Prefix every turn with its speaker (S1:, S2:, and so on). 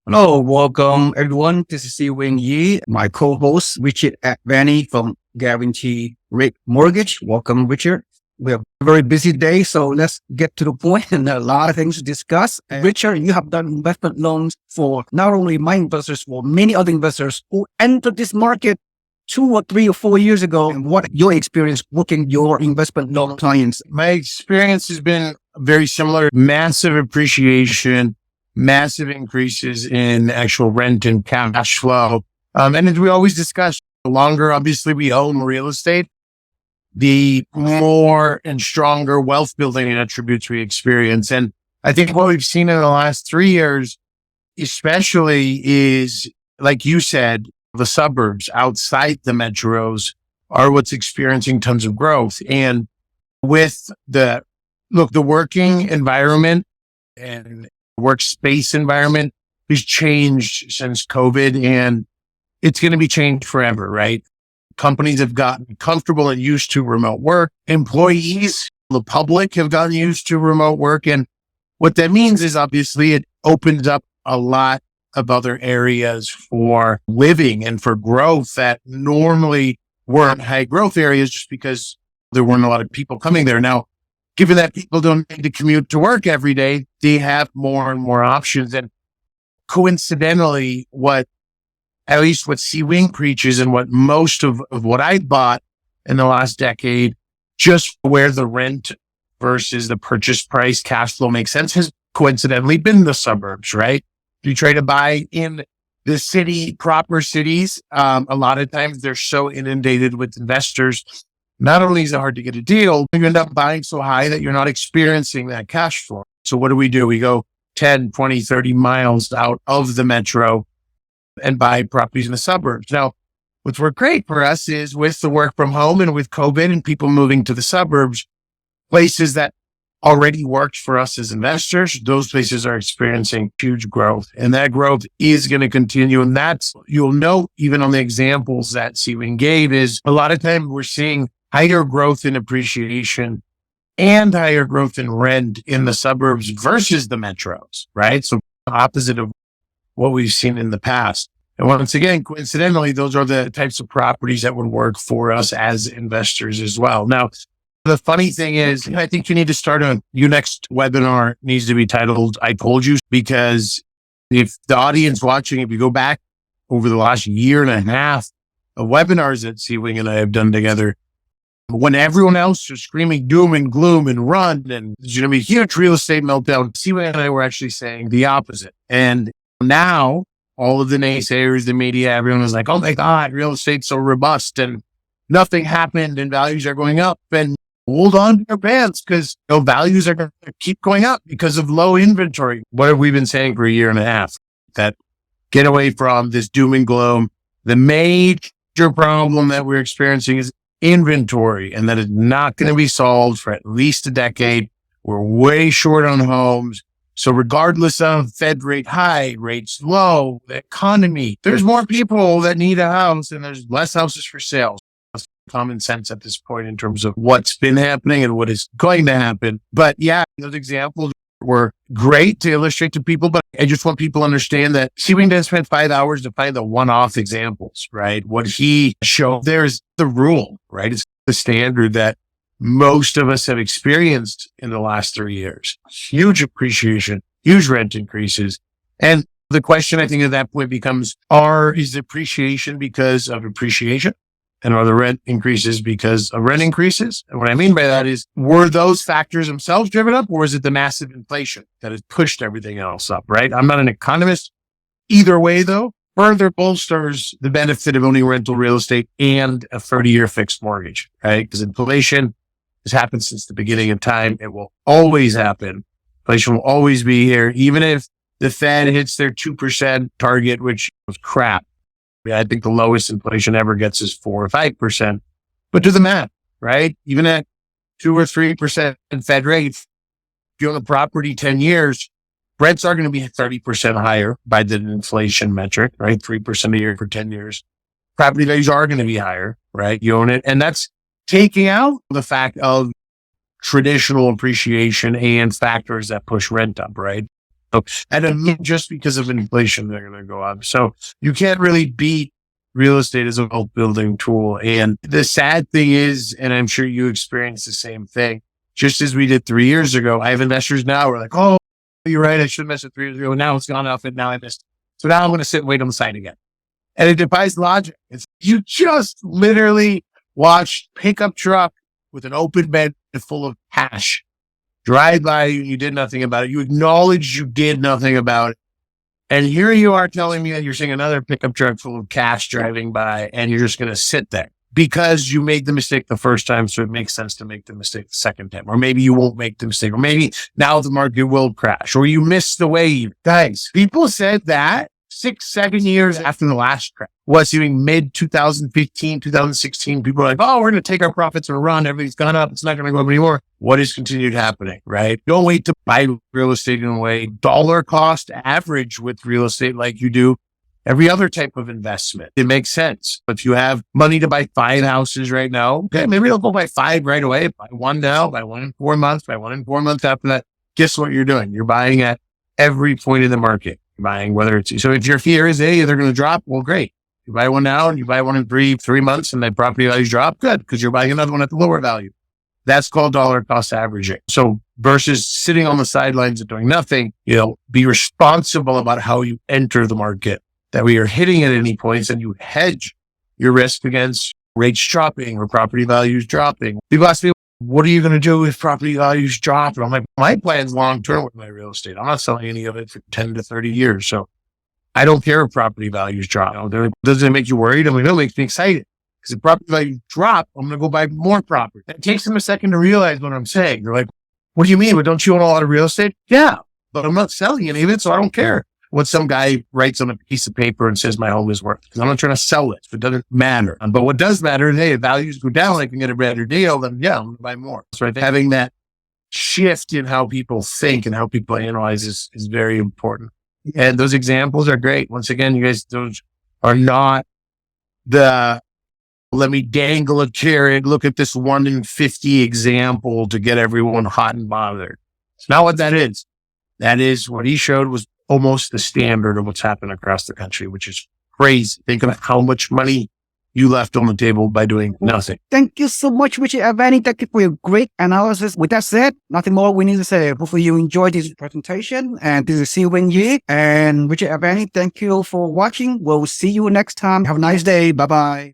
S1: Hello, welcome everyone. This is Seewing Yi, my co-host Richard Vanny from Guarantee Rate Mortgage. Welcome, Richard. We have a very busy day, so let's get to the point and a lot of things to discuss. And Richard, you have done investment loans for not only my investors, for many other investors who entered this market 2 or 3 or 4 years ago. And what your experience working your investment loan clients?
S2: My experience has been very similar. Massive appreciation, massive increases in actual rent and cash flow. And as we always discuss, the longer obviously we own real estate, the more and stronger wealth building attributes we experience. And I think what we've seen in the last 3 years, especially is, like you said, the suburbs outside the metros are what's experiencing tons of growth. And with the working environment and workspace environment has changed since COVID, and it's going to be changed forever, right? Companies have gotten comfortable and used to remote work. Employees, the public have gotten used to remote work. And what that means is obviously it opens up a lot of other areas for living and for growth that normally weren't high growth areas just because there weren't a lot of people coming there. Now, given that people don't need to commute to work every day, they have more and more options. And coincidentally, at least what Seewing preaches and what most of what I bought in the last decade, just where the rent versus the purchase price cash flow makes sense, has coincidentally been the suburbs, right? If you try to buy in the city, proper cities, a lot of times they're so inundated with investors. Not only is it hard to get a deal, you end up buying so high that you're not experiencing that cash flow. So what do? We go 10, 20, 30 miles out of the metro and buy properties in the suburbs. Now, what's worked great for us is with the work from home and with COVID and people moving to the suburbs, places that already worked for us as investors, those places are experiencing huge growth. And that growth is going to continue. And that's, you'll note even on the examples that Seewing gave, is a lot of time we're seeing higher growth in appreciation and higher growth in rent in the suburbs versus the metros, right? So opposite of what we've seen in the past. And once again, coincidentally, those are the types of properties that would work for us as investors as well. Now, the funny thing is, I think you need to start your next webinar needs to be titled, I Told You, because if the audience watching, if you go back over the last year and a half of webinars that Seewing and I have done together, when everyone else was screaming doom and gloom and run, and there's going to be a huge real estate meltdown, Seewing and I were actually saying the opposite. And now all of the naysayers, the media, everyone was like, oh my God, real estate's so robust and nothing happened and values are going up. And hold on to your pants because values are going to keep going up because of low inventory. What have we been saying for a year and a half? That get away from this doom and gloom. The major problem that we're experiencing is inventory, and that is not going to be solved for at least a decade. We're way short on homes. So regardless of Fed rate high, rates low, the economy, there's more people that need a house and there's less houses for sale. That's common sense at this point in terms of what's been happening and what is going to happen. But yeah, those examples were great to illustrate to people, but I just want people to understand that Seewing didn't spend 5 hours to find the one-off examples, right? What he showed there is the rule, right? It's the standard that most of us have experienced in the last 3 years. Huge appreciation, huge rent increases. And the question I think at that point becomes, is the appreciation because of appreciation? And are the rent increases because of rent increases? And what I mean by that is, were those factors themselves driven up, or is it the massive inflation that has pushed everything else up, right? I'm not an economist. Either way, though, further bolsters the benefit of owning rental real estate and a 30-year fixed mortgage, right? Because inflation has happened since the beginning of time. It will always happen. Inflation will always be here, even if the Fed hits their 2% target, which was crap. I think the lowest inflation ever gets is 4 or 5%. But do the math, right? Even at 2 or 3% Fed rate, if you own a property 10 years, rents are going to be 30% higher by the inflation metric, right? 3% a year for 10 years. Property values are going to be higher, right? You own it. And that's taking out the fact of traditional appreciation and factors that push rent up, right? And just because of inflation, they're going to go up. So you can't really beat real estate as a wealth building tool. And the sad thing is, and I'm sure you experienced the same thing, just as we did 3 years ago, I have investors now who are like, oh, you're right, I should have missed it 3 years ago. Now it's gone up and now I missed it. So now I'm going to sit and wait on the side again. And it defies logic. You just literally watched pickup truck with an open bed full of cash drive by you. You did nothing about it. You acknowledged you did nothing about it. And here you are telling me that you're seeing another pickup truck full of cash driving by and you're just going to sit there because you made the mistake the first time. So it makes sense to make the mistake the second time. Or maybe you won't make the mistake. Or maybe now the market will crash. Or you missed the wave. Guys, people said that 6-7 years after the last crash. Was doing mid 2015, 2016. People are like, oh, we're going to take our profits and run. Everything's gone up. It's not going to go up anymore. What has continued happening, right? Don't wait to buy real estate in a way. Dollar cost average with real estate like you do every other type of investment. It makes sense. If you have money to buy 5 houses right now, okay, maybe don't go buy 5 right away. Buy 1 now, buy 1 in 4 months, buy 1 in 4 months after that. Guess what you're doing? You're buying at every point in the market. You're buying whether it's, so if your fear is, hey, they're going to drop, well, great. You buy one now and you buy one in 3 months and the property values drop, good, because you're buying another one at the lower value. That's called dollar cost averaging. So versus sitting on the sidelines and doing nothing, be responsible about how you enter the market, that we are hitting at any points and you hedge your risk against rates dropping or property values dropping. People ask me, what are you going to do if property values drop? And I'm like, my plan's long term with my real estate. I'm not selling any of it for 10 to 30 years. So I don't care if property values drop. Does it make you worried? I mean, it makes me excited because if property values drop, I'm going to go buy more property. It takes them a second to realize what I'm saying. They're like, what do you mean? Well, don't you own a lot of real estate? Yeah, but I'm not selling any of it, so I don't care what some guy writes on a piece of paper and says my home is worth. Because I'm not trying to sell it. It doesn't matter. But what does matter is, hey, if values go down, I can get a better deal, then yeah, I'm going to buy more. So having that shift in how people think and how people analyze is very important. And those examples are great. Once again, you guys, those are not the, let me dangle a carrot, look at this 1 in 50 example to get everyone hot and bothered. It's not what that is. That is what he showed was almost the standard of what's happened across the country, which is crazy. Think of how much money you left on the table by doing nothing.
S1: Thank you so much, Richard Avani. Thank you for your great analysis. With that said, nothing more we need to say. Hopefully you enjoyed this presentation. And this is Seewing Yi and Richard Avani. Thank you for watching. We'll see you next time. Have a nice day. Bye-bye.